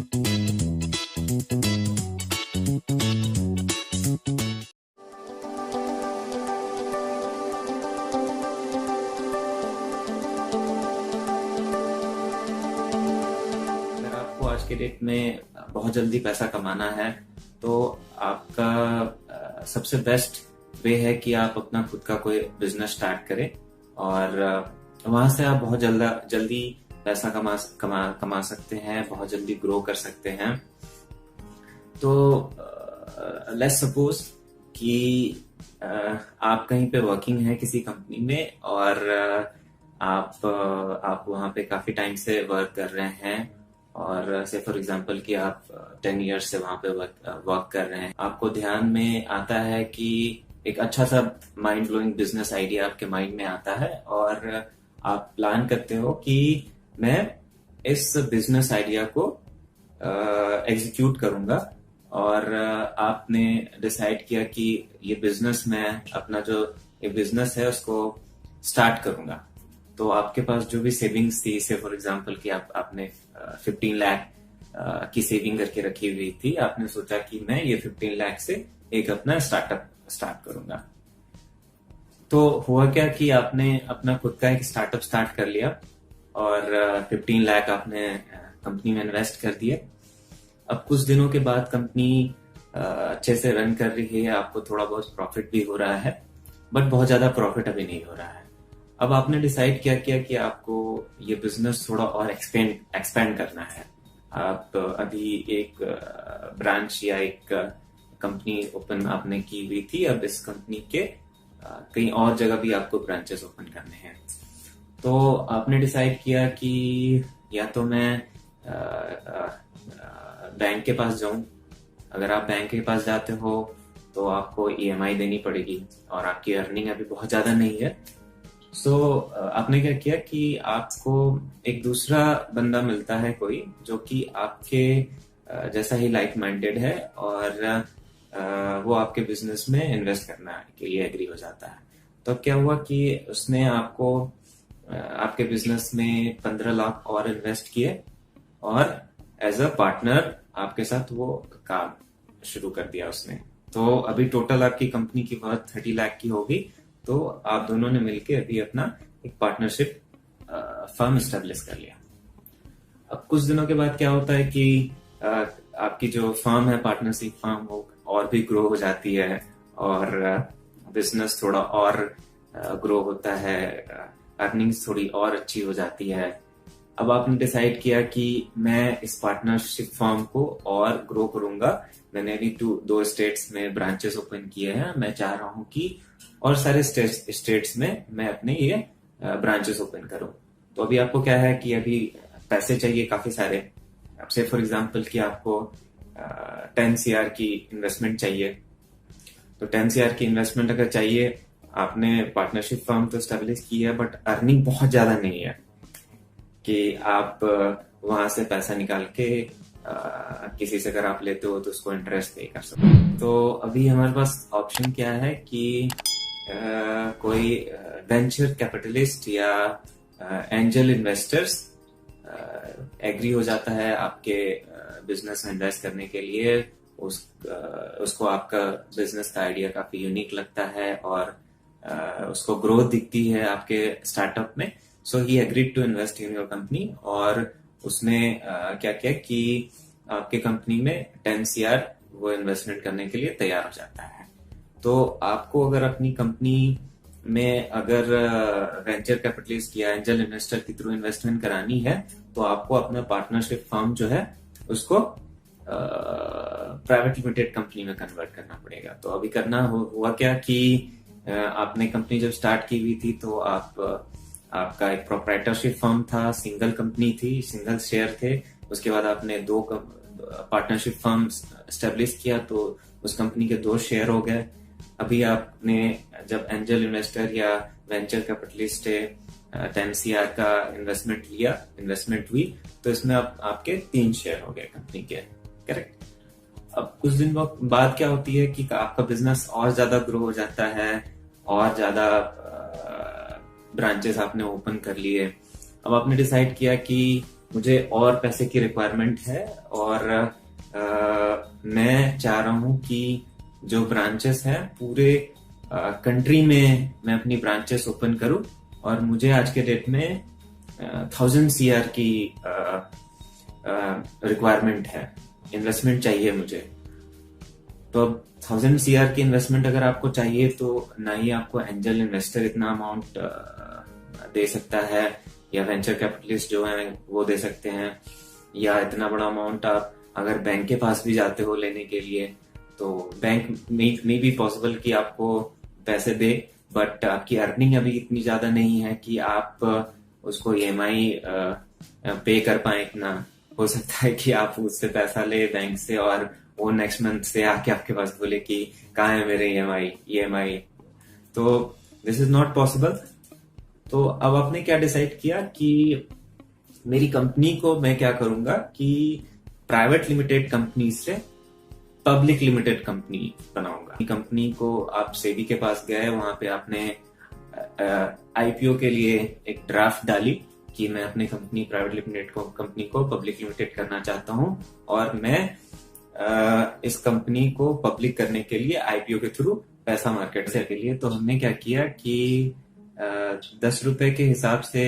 अगर आपको आज के डेट में बहुत जल्दी पैसा कमाना है तो आपका सबसे बेस्ट वे है कि आप अपना खुद का कोई बिजनेस स्टार्ट करें और वहां से आप बहुत जल्दी पैसा कमा सकते हैं, बहुत जल्दी ग्रो कर सकते हैं। तो लेट्स सपोज कि आप कहीं पे वर्किंग है किसी कंपनी में और आप वहां पे काफी टाइम से वर्क कर रहे हैं और से फॉर एग्जांपल कि आप 10 ईयर्स से वहां पे वर्क कर रहे हैं। आपको ध्यान में आता है कि एक अच्छा सा माइंड ब्लोइंग बिजनेस आइडिया आपके माइंड में आता है और आप प्लान करते हो कि मैं इस बिजनेस आइडिया को एग्जीक्यूट करूंगा और आपने डिसाइड किया कि ये बिजनेस मैं अपना जो ये बिजनेस है उसको स्टार्ट करूंगा। तो आपके पास जो भी सेविंग्स थी, से फॉर एग्जांपल कि आपने 15 लाख की सेविंग करके रखी हुई थी, आपने सोचा कि मैं ये 15 लाख से एक अपना स्टार्टअप स्टार्ट करूंगा। तो हुआ क्या कि आपने अपना खुद का एक स्टार्टअप स्टार्ट कर लिया और 15 लाख आपने कंपनी में इन्वेस्ट कर दिए। अब कुछ दिनों के बाद कंपनी अच्छे से रन कर रही है, आपको थोड़ा बहुत प्रॉफिट भी हो रहा है, बट बहुत ज्यादा प्रॉफिट अभी नहीं हो रहा है। अब आपने डिसाइड क्या किया कि आपको ये बिजनेस थोड़ा और एक्सपेंड करना है। आप अभी एक ब्रांच या एक कंपनी ओपन आपने की हुई थी, अब इस कंपनी के कहीं और जगह भी आपको ब्रांचेस ओपन करने हैं। तो आपने डिसाइड किया कि या तो मैं बैंक के पास जाऊं। अगर आप बैंक के पास जाते हो तो आपको ईएमआई देनी पड़ेगी और आपकी अर्निंग अभी बहुत ज्यादा नहीं है। सो आपने क्या किया कि आपको एक दूसरा बंदा मिलता है कोई जो कि आपके जैसा ही लाइक माइंडेड है और वो आपके बिजनेस में इन्वेस्ट करना के लिए एग्री हो जाता है। तो क्या हुआ कि उसने आपको आपके बिजनेस में 15 लाख और इन्वेस्ट किए और एज अ पार्टनर आपके साथ वो काम शुरू कर दिया उसने। तो अभी टोटल आपकी कंपनी की वर्थ 30 लाख की होगी। तो आप दोनों ने मिलके अभी अपना एक पार्टनरशिप फर्म एस्टेब्लिश कर लिया। अब कुछ दिनों के बाद क्या होता है कि आपकी जो फर्म है, पार्टनरशिप फर्म, वो और भी ग्रो हो जाती है और बिजनेस थोड़ा और ग्रो होता है, अर्निंग्स थोड़ी और अच्छी हो जाती है। अब आपने डिसाइड किया कि मैं इस पार्टनरशिप फर्म को और ग्रो करूंगा। मैंने अभी 2 स्टेट्स में ब्रांचेस ओपन किए हैं। मैं चाह रहा हूं कि और सारे स्टेट्स में मैं अपने ये ब्रांचेस ओपन करूं। तो अभी आपको क्या है कि अभी पैसे चाहिए काफी सारे। अब से फॉर एग्जांपल कि आपको 10 CR की इन्वेस्टमेंट चाहिए। तो 10 CR की इन्वेस्टमेंट अगर चाहिए, आपने पार्टनरशिप फर्म तो स्टेब्लिश की है बट अर्निंग बहुत ज्यादा नहीं है कि आप वहां से पैसा निकाल के किसी से अगर आप लेते हो तो उसको इंटरेस्ट पे कर सको। तो अभी हमारे पास ऑप्शन क्या है कि कोई वेंचर कैपिटलिस्ट या एंजल इन्वेस्टर्स एग्री हो जाता है आपके बिजनेस में इन्वेस्ट करने के लिए। उसको आपका बिजनेस का आइडिया काफी यूनिक लगता है और उसको ग्रोथ दिखती है आपके स्टार्टअप में। So he agreed to invest in your company और उसने क्या किया कि आपके कंपनी में 10 CR वो इन्वेस्टमेंट करने के लिए तैयार हो जाता है। तो आपको अगर अपनी कंपनी में अगर वेंचर कैपिटलिस्ट या एंजल इन्वेस्टर के थ्रू इन्वेस्टमेंट करानी है तो आपको अपना पार्टनरशिप फर्म जो है उसको प्राइवेट लिमिटेड कंपनी में कन्वर्ट करना पड़ेगा। तो अभी करना हुआ क्या कि आपने कंपनी जब स्टार्ट की हुई थी तो आपका एक प्रोप्राइटरशिप फर्म था, सिंगल कंपनी थी, सिंगल शेयर थे। उसके बाद आपने 2 पार्टनरशिप फर्म स्टेब्लिश किया तो उस कंपनी के 2 शेयर हो गए। अभी आपने जब एंजल इन्वेस्टर या वेंचर कैपिटलिस्ट 10 CR का इन्वेस्टमेंट हुई तो इसमें आपके 3 शेयर हो गए कंपनी के। करेक्ट। अब कुछ दिन बाद क्या होती है कि आपका बिजनेस और ज्यादा ग्रो हो जाता है और ज्यादा ब्रांचेस आपने ओपन कर लिए। अब आपने डिसाइड किया कि मुझे और पैसे की रिक्वायरमेंट है और मैं चाह रहा हूँ कि जो ब्रांचेस हैं पूरे कंट्री में मैं अपनी ब्रांचेस ओपन करूँ और मुझे आज के डेट में 1000 CR की रिक्वायरमेंट है, इन्वेस्टमेंट चाहिए मुझे। तो अब 1000 CR की इन्वेस्टमेंट अगर आपको चाहिए तो ना ही आपको एंजल इन्वेस्टर इतना अमाउंट दे सकता है या वेंचर कैपिटलिस्ट जो है वो दे सकते हैं, या इतना बड़ा अमाउंट आप अगर बैंक के पास भी जाते हो लेने के लिए तो बैंक में भी पॉसिबल कि आपको पैसे दे, बट आपकी अर्निंग अभी इतनी ज्यादा नहीं है कि आप उसको EMI पे कर पाए इतना। हो सकता है कि आप उससे पैसा ले बैंक से और वो नेक्स्ट मंथ से आके आपके पास बोले कि कहाँ है मेरे EMI। तो दिस इज नॉट पॉसिबल। तो अब आपने क्या डिसाइड किया कि मेरी कंपनी को मैं क्या करूंगा कि प्राइवेट लिमिटेड कंपनी से पब्लिक लिमिटेड कंपनी बनाऊंगा। कंपनी को आप सेबी के पास गए, वहां पे आपने IPO के लिए एक ड्राफ्ट डाली कि मैं अपनी कंपनी प्राइवेट लिमिटेड कंपनी को पब्लिक लिमिटेड करना चाहता हूं और मैं इस कंपनी को पब्लिक करने के लिए IPO के थ्रू पैसा मार्केट से के लिए। तो हमने क्या किया कि 10 रुपए के हिसाब से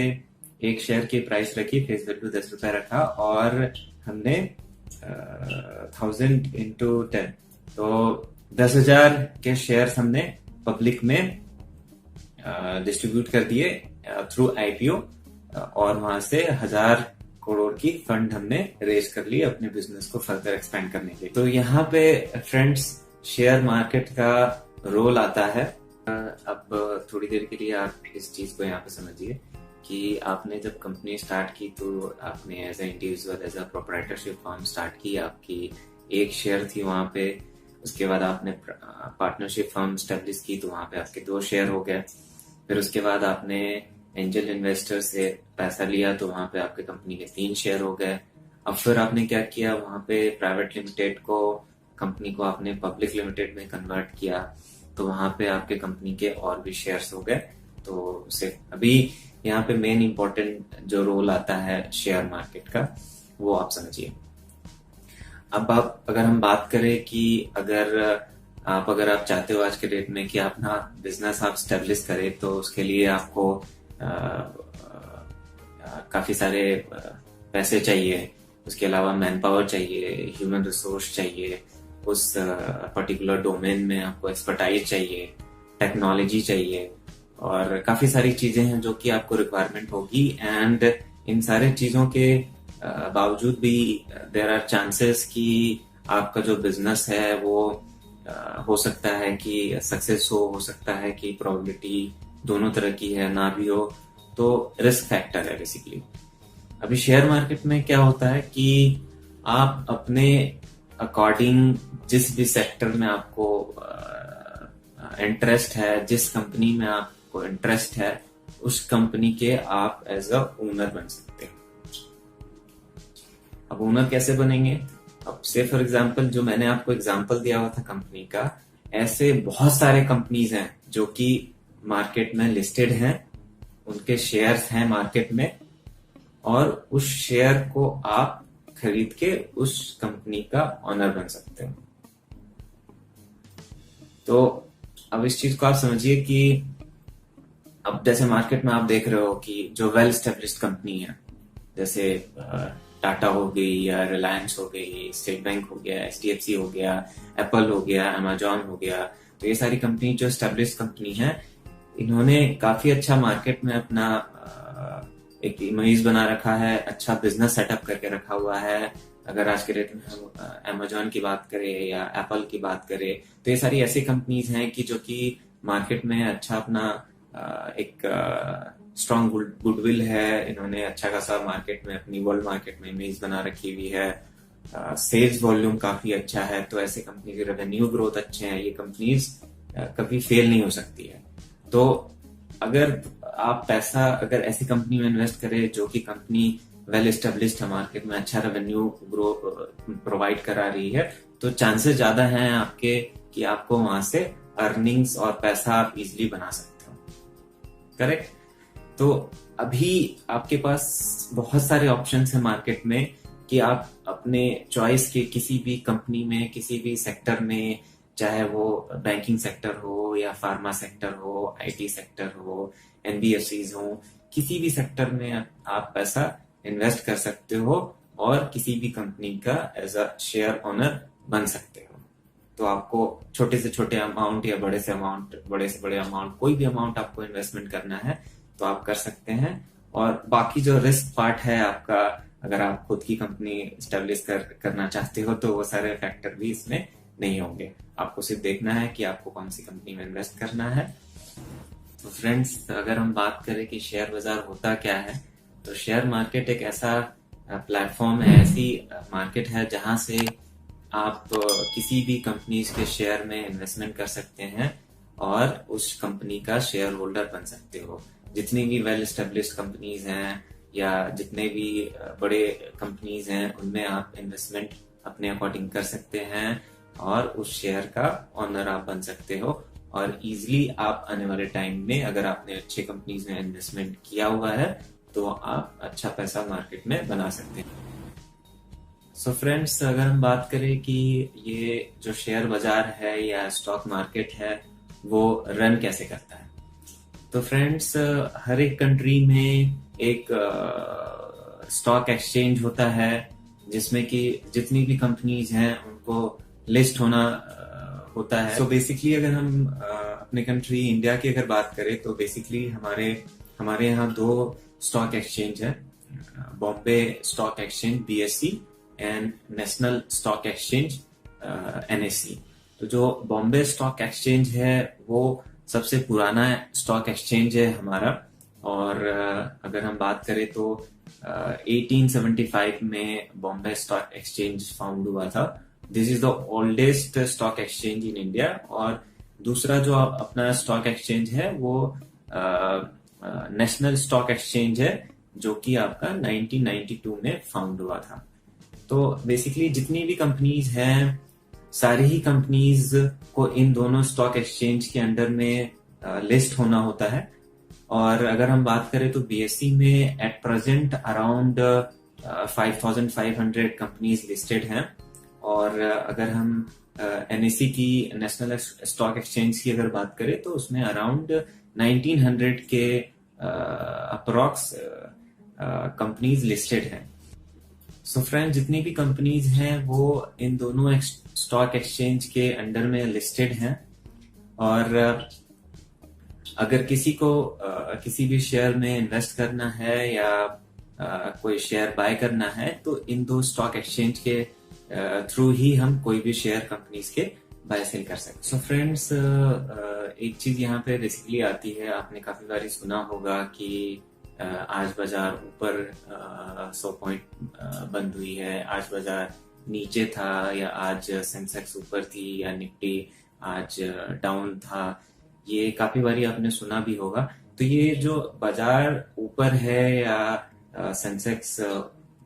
एक शेयर की प्राइस रखी, फेस वैल्यू 10 रुपए रखा और हमने 1000 into 10 तो 10,000 के शेयर्स हमने पब्लिक में डिस्ट्रीब्यूट कर दिए थ्रू IPO और वहां से 1000 करोड़ की फंड हमने रेज कर ली अपने बिजनेस को फर्दर एक्सपेंड करने के लिए। तो यहाँ पे फ्रेंड्स शेयर मार्केट का रोल आता है। अब थोड़ी देर के लिए आप इस चीज को यहाँ पे समझिए कि आपने जब कंपनी स्टार्ट की तो आपने as a individual as a proprietorship firm start की, आपकी एक शेयर थी वहां पे। उसके बाद आपने पार्टनरशिप फर्म स्टेब्लिश की तो वहां पे आपके 2 शेयर हो गए। फिर उसके बाद आपने एंजल इन्वेस्टर से पैसा लिया तो वहां पे आपके कंपनी के 3 शेयर हो गए। अब फिर आपने क्या किया, वहां पे प्राइवेट लिमिटेड को कंपनी को आपने पब्लिक लिमिटेड में कन्वर्ट किया तो वहां पे आपके कंपनी के और भी शेयर्स हो गए। तो अभी यहाँ पे मेन इंपॉर्टेंट जो रोल आता है शेयर मार्केट का वो आप समझिए। अब आप अगर हम बात करें कि अगर आप चाहते हो आज के डेट में कि अपना बिजनेस आप स्टेब्लिश करें तो उसके लिए आपको काफी सारे पैसे चाहिए, उसके अलावा मैन पावर चाहिए, ह्यूमन रिसोर्स चाहिए, उस पर्टिकुलर डोमेन में आपको एक्सपर्टाइज चाहिए, टेक्नोलॉजी चाहिए और काफी सारी चीजें हैं जो कि आपको रिक्वायरमेंट होगी। एंड इन सारे चीजों के बावजूद भी देयर आर चांसेस कि आपका जो बिजनेस है वो हो सकता है कि सक्सेस हो सकता है कि प्रोबेबिलिटी दोनों तरह की है, ना भी हो। तो रिस्क फैक्टर है बेसिकली। अभी शेयर मार्केट में क्या होता है कि आप अपने अकॉर्डिंग जिस भी सेक्टर में आपको इंटरेस्ट है, जिस कंपनी में आपको इंटरेस्ट है, उस कंपनी के आप एज अ ओनर बन सकते हैं। अब ओनर कैसे बनेंगे? अब से फॉर एग्जांपल जो मैंने आपको एग्जांपल दिया हुआ था कंपनी का, ऐसे बहुत सारे कंपनीज हैं जो कि मार्केट में लिस्टेड हैं, उनके शेयर्स हैं मार्केट में और उस शेयर को आप खरीद के उस कंपनी का ऑनर बन सकते हो। तो अब इस चीज को आप समझिए कि अब जैसे मार्केट में आप देख रहे हो कि जो वेल एस्टेब्लिश्ड कंपनी है जैसे टाटा हो गई या रिलायंस हो गई, स्टेट बैंक हो गया, HDFC हो गया, एप्पल हो गया, अमेजॉन हो गया, तो ये सारी कंपनी जो एस्टेब्लिश्ड कंपनी है इन्होंने काफी अच्छा मार्केट में अपना एक इमेज बना रखा है, अच्छा बिजनेस सेटअप करके रखा हुआ है। अगर आज के डेट में हम अमेजॉन की बात करें या एप्पल की बात करें तो ये सारी ऐसी कंपनीज हैं कि जो कि मार्केट में अच्छा अपना एक स्ट्रॉन्ग गुडविल है, इन्होंने अच्छा खासा मार्केट में अपनी वर्ल्ड मार्केट में इमेज बना रखी हुई है, सेल्स वॉल्यूम काफी अच्छा है। तो ऐसे कंपनी के रेवेन्यू ग्रोथ अच्छे हैं, ये कंपनीज कभी फेल नहीं हो सकती है। तो अगर आप पैसा अगर ऐसी कंपनी में इन्वेस्ट करें जो कि कंपनी वेल एस्टेब्लिश्ड है, मार्केट में अच्छा रेवेन्यू ग्रो प्रोवाइड करा रही है, तो चांसेस ज्यादा हैं आपके कि आपको वहां से अर्निंग्स और पैसा आप इजिली बना सकते हो। करेक्ट? तो अभी आपके पास बहुत सारे ऑप्शंस हैं मार्केट में कि आप अपने चॉइस के किसी भी कंपनी में, किसी भी सेक्टर में, चाहे वो बैंकिंग सेक्टर हो या फार्मा सेक्टर हो, आईटी सेक्टर हो, एनबीएफसीज हो, किसी भी सेक्टर में आप पैसा इन्वेस्ट कर सकते हो और किसी भी कंपनी का एज अ शेयर ओनर बन सकते हो। तो आपको छोटे से छोटे अमाउंट या बड़े से बड़े अमाउंट, कोई भी अमाउंट आपको इन्वेस्टमेंट करना है तो आप कर सकते हैं। और बाकी जो रिस्क पार्ट है आपका, अगर आप खुद की कंपनी स्टेब्लिश करना चाहते हो तो वो सारे फैक्टर भी इसमें नहीं होंगे। आपको सिर्फ देखना है कि आपको कौन सी कंपनी में इन्वेस्ट करना है। तो फ्रेंड्स, अगर हम बात करें कि शेयर बाजार होता क्या है, तो शेयर मार्केट एक ऐसा प्लेटफॉर्म है, ऐसी मार्केट है जहां से आप किसी भी कंपनीज के शेयर में इन्वेस्टमेंट कर सकते हैं और उस कंपनी का शेयर होल्डर बन सकते हो। जितनी भी वेल एस्टेब्लिश्ड कंपनीज हैं या जितने भी बड़े कंपनीज हैं, उनमें आप इन्वेस्टमेंट अपने अकॉर्डिंग कर सकते हैं और उस शेयर का ऑनर आप बन सकते हो। और इजिली आप आने वाले टाइम में, अगर आपने अच्छे कंपनीज में इन्वेस्टमेंट किया हुआ है, तो आप अच्छा पैसा मार्केट में बना सकते हैं। सो फ्रेंड्स, अगर हम बात करें कि ये जो शेयर बाजार है या स्टॉक मार्केट है वो रन कैसे करता है, तो फ्रेंड्स, हर एक कंट्री में एक स्टॉक एक्सचेंज होता है जिसमें कि जितनी भी कंपनीज हैं उनको लिस्ट होना होता है। सो बेसिकली अगर हम अपने कंट्री इंडिया की अगर बात करें तो बेसिकली हमारे यहाँ दो स्टॉक एक्सचेंज है, Bombay stock exchange BSE and national Stock exchange NSE। तो जो बॉम्बे स्टॉक एक्सचेंज है वो सबसे पुराना स्टॉक एक्सचेंज है हमारा। और अगर हम बात करें तो 1875 में बॉम्बे स्टॉक एक्सचेंज फाउंड हुआ था। This is the oldest stock exchange in India. और दूसरा जो अपना स्टॉक एक्सचेंज है वो नेशनल स्टॉक एक्सचेंज है, जो कि आपका 1992 में फाउंड हुआ था। तो बेसिकली जितनी भी कंपनीज हैं, सारी ही कंपनीज को इन दोनों स्टॉक एक्सचेंज के अंडर में लिस्ट होना होता है। और अगर हम बात करें तो BSE में at present around 5500 companies listed हैं। और अगर हम NSE की, नेशनल स्टॉक एक्सचेंज की अगर बात करें तो उसमें अराउंड 1900 के अप्रॉक्स कंपनीज लिस्टेड हैं। सो फ्रेंड, जितनी भी कंपनीज हैं वो इन दोनों स्टॉक एक्सचेंज के अंडर में लिस्टेड हैं। और अगर किसी को किसी भी शेयर में इन्वेस्ट करना है या कोई शेयर बाय करना है तो इन दो स्टॉक एक्सचेंज के थ्रू ही हम कोई भी शेयर कंपनीज के बाय सेल कर सकते हैं। सो फ्रेंड्स, एक चीज यहाँ पे बेसिकली आती है, आपने काफी बार सुना होगा कि आज बाजार ऊपर 100 पॉइंट बंद हुई है, आज बाजार नीचे था, या आज सेंसेक्स ऊपर थी या निफ्टी आज डाउन था। ये काफी बारी आपने सुना भी होगा। तो ये जो बाजार ऊपर है या सेंसेक्स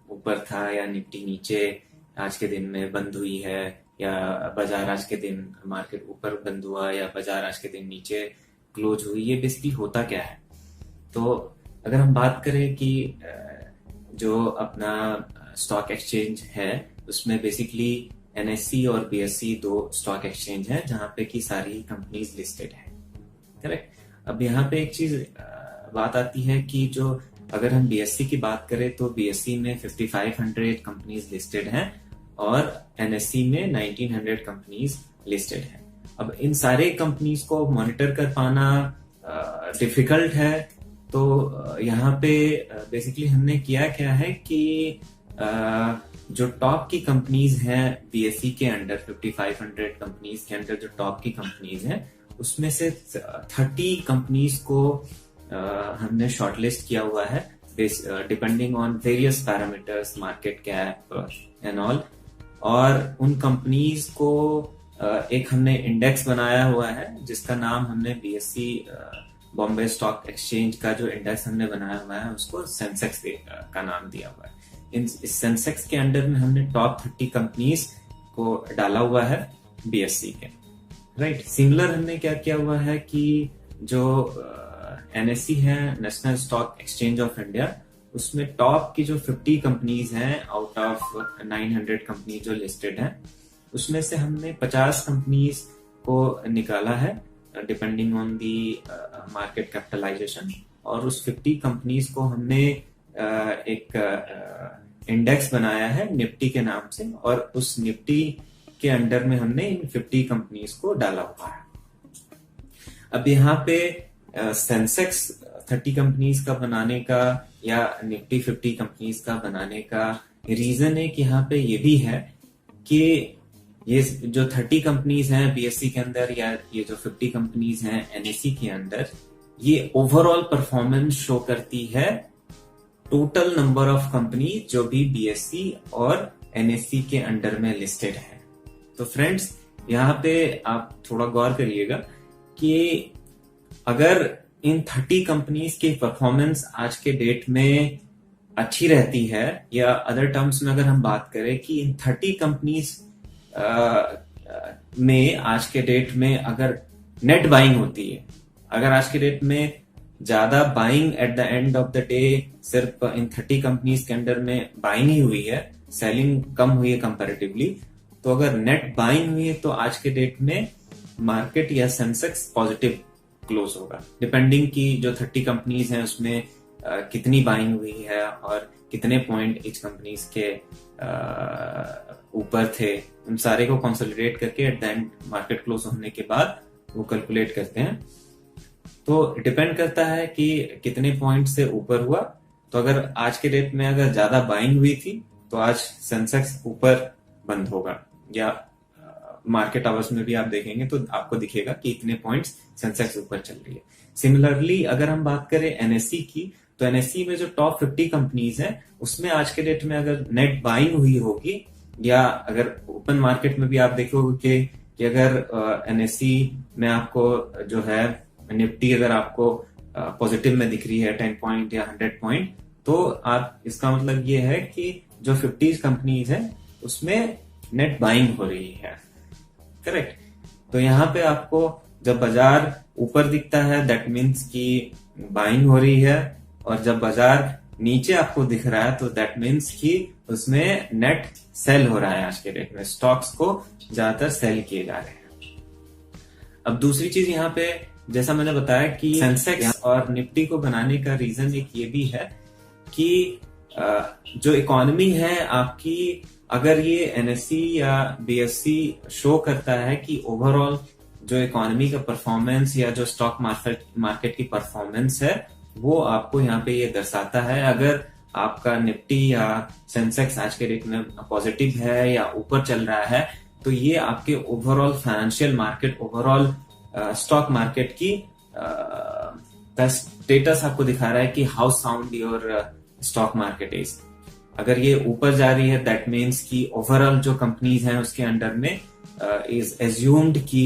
ऊपर था या निफ्टी नीचे आज के दिन में बंद हुई है, या बाजार आज के दिन मार्केट ऊपर बंद हुआ या बाजार आज के दिन नीचे क्लोज हुई, ये बेसिकली होता क्या है। तो अगर हम बात करें कि जो अपना स्टॉक एक्सचेंज है उसमें बेसिकली NSE और BSE दो स्टॉक एक्सचेंज है जहां पे कि सारी कंपनीज लिस्टेड है, करेक्ट। अब यहाँ पे एक चीज बात आती है कि जो अगर हम BSE की बात करें तो BSE में 5500 कंपनीज लिस्टेड हैं और NSE में 1900 कंपनीज लिस्टेड हैं। अब इन सारे कंपनीज को मॉनिटर कर पाना डिफिकल्ट है। तो यहाँ पे बेसिकली हमने किया क्या है कि जो टॉप की कंपनीज हैं BSE के अंडर, 5500 कंपनीज के अंडर जो टॉप की कंपनीज हैं उसमें से 30 कंपनीज को हमने शॉर्टलिस्ट किया हुआ है depending on various parameters, market cap and all. और उन कंपनीज को एक हमने इंडेक्स बनाया हुआ है जिसका नाम हमने BSE बॉम्बे स्टॉक एक्सचेंज का जो इंडेक्स हमने बनाया हुआ है उसको सेंसेक्स का नाम दिया हुआ है। इस सेंसेक्स के अंडर में हमने टॉप 30 कंपनीज को डाला हुआ है BSE के, राइट। सिमिलर हमने क्या किया हुआ है कि जो एनएससी है, National Stock Exchange of India, उसमें टॉप की जो 50 कंपनीज हैं आउट ऑफ 900 कंपनी जो लिस्टेड हैं, उसमें से हमने 50 कंपनीज को निकाला है depending on the market capitalisation, और उस 50 कंपनीज को हमने एक इंडेक्स बनाया है निफ्टी के नाम से, और उस निफ्टी के अंडर में हमने इन 50 कंपनीज को डाला हुआ है। अब यहाँ पे सेंसेक्स 30 कंपनीज का बनाने का या निफ्टी 50 कंपनीज का बनाने का रीजन है कि यहाँ पे ये भी है कि ये जो 30 कंपनीज हैं बीएससी के अंदर या ये जो 50 कंपनीज हैं एनएससी के अंदर, ये ओवरऑल परफॉर्मेंस शो करती है टोटल नंबर ऑफ कंपनी जो भी बीएससी और एनएससी के अंडर में लिस्टेड है। तो फ्रेंड्स, यहाँ पे आप थोड़ा गौर करिएगा कि अगर इन 30 कंपनीज की परफॉर्मेंस आज के डेट में अच्छी रहती है, या अदर टर्म्स में अगर हम बात करें कि इन 30 कंपनीज में आज के डेट में अगर नेट बाइंग होती है, अगर आज के डेट में ज्यादा buying at the end of the day सिर्फ इन 30 कंपनीज के अंडर में बाइंग ही हुई है, सेलिंग कम हुई है कंपैरेटिवली, तो अगर नेट बाइंग हुई है तो आज के डेट में मार्केट या सेंसेक्स पॉजिटिव क्लोज होगा, डिपेंडिंग की जो 30 कंपनीज हैं उसमें कितनी बाइंग हुई है और कितने पॉइंट इच कंपनीज के ऊपर थे, उन सारे को कंसोलिडेट करके at the end market close होने के बाद वो कैलकुलेट करते हैं। तो डिपेंड करता है कि कितने पॉइंट से ऊपर हुआ। तो अगर आज के डेट में अगर ज्यादा बाइंग हुई थी तो आज सेंसेक्स ऊपर बंद होगा, या मार्केट आवर्स में भी आप देखेंगे तो आपको दिखेगा कि इतने पॉइंट्स सेंसेक्स ऊपर चल रही है। सिमिलरली अगर हम बात करें एनएससी की, तो एनएससी में जो टॉप 50 कंपनीज हैं उसमें आज के डेट में अगर नेट बाइंग हुई होगी, या अगर ओपन मार्केट में भी आप देखोगे कि अगर एनएससी में आपको जो है निफ्टी अगर आपको पॉजिटिव में दिख रही है 10 पॉइंट या 100 पॉइंट, तो आप इसका मतलब ये है कि जो 50 कंपनीज है उसमें नेट बाइंग हो रही है, करेक्ट। तो यहाँ पे आपको जब बाजार ऊपर दिखता है दैट मीन्स कि बाइंग हो रही है, और जब बाजार नीचे आपको दिख रहा है तो दैट मीन्स कि उसमें नेट सेल हो रहा है। आज के डेट में स्टॉक्स को ज्यादातर सेल किए जा रहे हैं। अब दूसरी चीज यहाँ पे जैसा मैंने बताया कि सेंसेक्स और निफ्टी को बनाने का रीजन एक ये भी है कि जो इकोनॉमी है आपकी, अगर ये एनएससी या बीएससी शो करता है कि ओवरऑल जो इकोनॉमी का परफॉर्मेंस या जो स्टॉक मार्केट की परफॉर्मेंस है वो आपको यहाँ पे ये दर्शाता है। अगर आपका निफ्टी या सेंसेक्स आज के डेट में पॉजिटिव है या ऊपर चल रहा है, तो ये आपके overall financial market, overall stock market की स्टेटस आपको दिखा रहा है कि how sound your stock market is. अगर ये ऊपर जा रही है दैट मीन्स कि ओवरऑल जो कंपनीज हैं उसके अंडर में इज एज्यूम्ड कि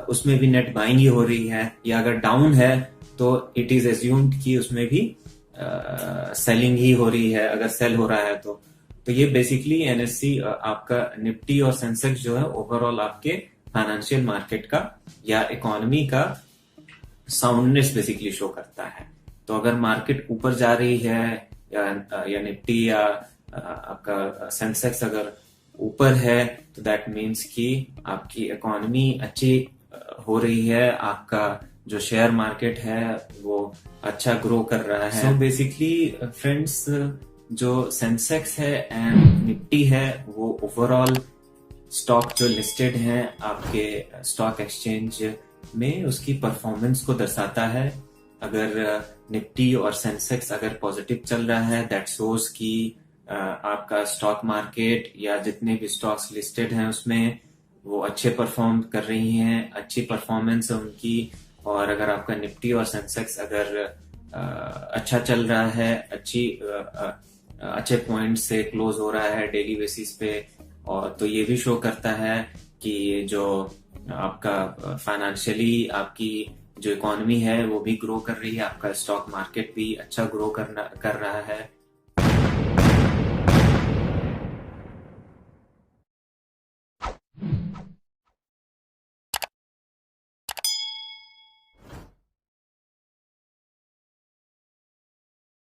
उसमें भी नेट बाइंग ही हो रही है, या अगर डाउन है तो इट इज एज्यूम्ड कि उसमें भी सेलिंग ही हो रही है, अगर सेल हो रहा है तो ये बेसिकली एनएससी आपका निफ्टी और सेंसेक्स जो है ओवरऑल आपके फाइनेंशियल मार्केट का या इकोनॉमी का साउंडनेस बेसिकली शो करता है। तो अगर मार्केट ऊपर जा रही है या निफ्टी या आपका सेंसेक्स अगर ऊपर है तो दैट मीन्स कि आपकी इकोनॉमी अच्छी हो रही है, आपका जो शेयर मार्केट है वो अच्छा ग्रो कर रहा है। सो बेसिकली फ्रेंड्स, जो सेंसेक्स है एंड निफ्टी है वो ओवरऑल स्टॉक जो लिस्टेड हैं आपके स्टॉक एक्सचेंज में उसकी परफॉर्मेंस को दर्शाता है। अगर निफ्टी और सेंसेक्स अगर पॉजिटिव चल रहा है दैट शोज कि आपका स्टॉक मार्केट या जितने भी स्टॉक्स लिस्टेड हैं उसमें वो अच्छे परफॉर्म कर रही हैं, अच्छी परफॉर्मेंस है उनकी। और अगर आपका निफ्टी और सेंसेक्स अगर अच्छा चल रहा है, अच्छे पॉइंट से क्लोज हो रहा है डेली बेसिस पे, और तो ये भी शो करता है कि जो आपका फाइनेंशियली आपकी जो इकोनॉमी है वो भी ग्रो कर रही है, आपका स्टॉक मार्केट भी अच्छा ग्रो कर रहा है।